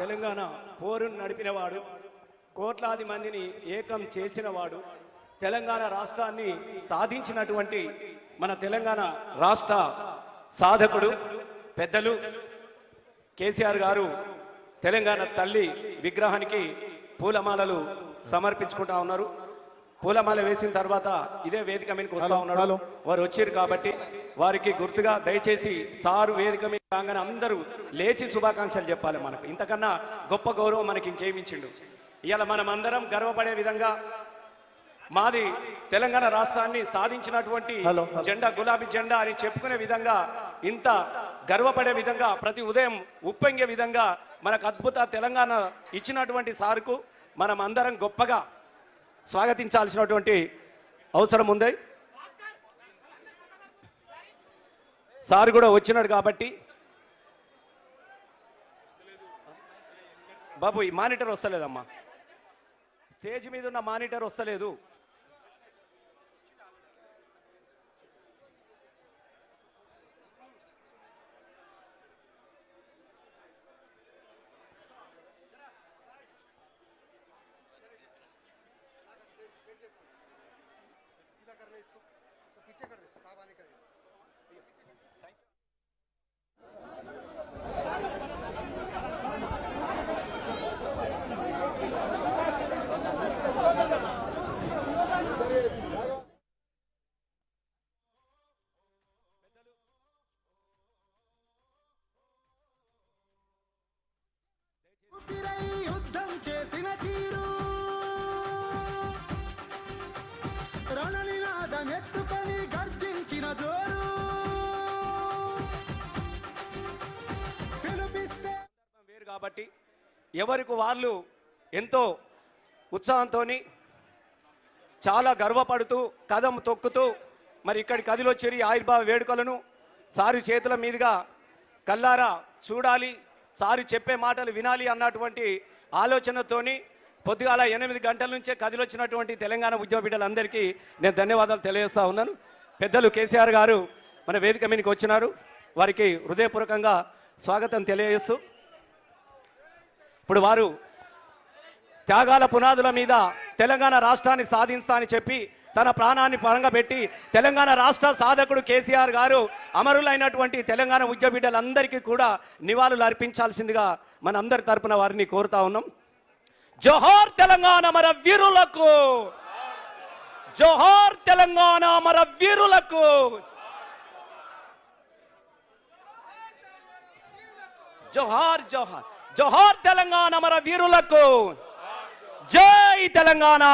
తెలంగాణ పోరును నడిపినవాడు, కోట్లాది మందిని ఏకం చేసినవాడు, తెలంగాణ రాష్ట్రాన్ని సాధించినటువంటి మన తెలంగాణ రాష్ట్ర సాధకుడు పెద్దలు కేసీఆర్ గారు తెలంగాణ తల్లి విగ్రహానికి పూలమాలలు సమర్పించుకుంటా ఉన్నారు. పూలమాల వేసిన తర్వాత ఇదే వేదిక మీదకి వస్తూ ఉన్నాడు. వారు వచ్చారు కాబట్టి వారికి గుర్తుగా దయచేసి సారు వేదిక మీద కాగానే అందరూ లేచి శుభాకాంక్షలు చెప్పాలి. మనకు ఇంతకన్నా గొప్ప గౌరవం మనకి ఇంకేమిచ్చిండు. ఇవాళ మనం అందరం గర్వపడే విధంగా మాది తెలంగాణ రాష్ట్రాన్ని సాధించినటువంటి జెండా గులాబీ జెండా అని చెప్పుకునే విధంగా, ఇంత గర్వపడే విధంగా, ప్రతి ఉదయం ఉప్పొంగే విధంగా మనకు అద్భుత తెలంగాణ ఇచ్చినటువంటి సార్కు మనం అందరం గొప్పగా స్వాగతించాల్సినటువంటి అవసరం ఉంది. సార్ కూడా వచ్చినాడు కాబట్టి బాబు ఈ మానిటర్ వస్తలేదమ్మా, స్టేజ్ మీద ఉన్న మానిటర్ వస్తలేదు. యుద్ధం చేసిన తీరు రణనినాదం ఎత్తుకొని గర్జించిన జోరు పిలుపిస్తే వేరు కాబట్టి ఎవరికి వాళ్ళు ఎంతో ఉత్సాహంతో చాలా గర్వపడుతూ కదం తొక్కుతూ మరి ఇక్కడి కదిలొచ్చేరి ఆవిర్భావ వేడుకలను సారి చేతుల మీదుగా కల్లారా చూడాలి, సారి చెప్పే మాటలు వినాలి అన్నటువంటి ఆలోచనతోని పొద్దుగాల 8 గంటల నుంచే కదిలొచ్చినటువంటి తెలంగాణ ఉద్యమ బిడ్డలందరికీ నేను ధన్యవాదాలు తెలియజేస్తా ఉన్నాను. పెద్దలు కేసీఆర్ గారు మన వేదిక మీదకి వచ్చినారు, వారికి హృదయపూర్వకంగా స్వాగతం తెలియజేస్తూ ఇప్పుడు వారు త్యాగాల పునాదుల మీద తెలంగాణ రాష్ట్రాన్ని సాధిస్తా అని చెప్పి తన ప్రాణాన్ని పరంగా పెట్టి తెలంగాణ రాష్ట్ర సాధకుడు కేసీఆర్ గారు అమరులైనటువంటి తెలంగాణ ఉద్యమ బిడ్డలందరికీ కూడా నివాళులు అర్పించాల్సిందిగా మన అందరి తరపున వారిని కోరుతా ఉన్నాం. జోహార్ తెలంగాణ మన వీరులకు, జోహార్ తెలంగాణ మన వీరులకు, జోహార్ జోహార్ జోహార్ తెలంగాణ మన వీరులకు, జై తెలంగాణ.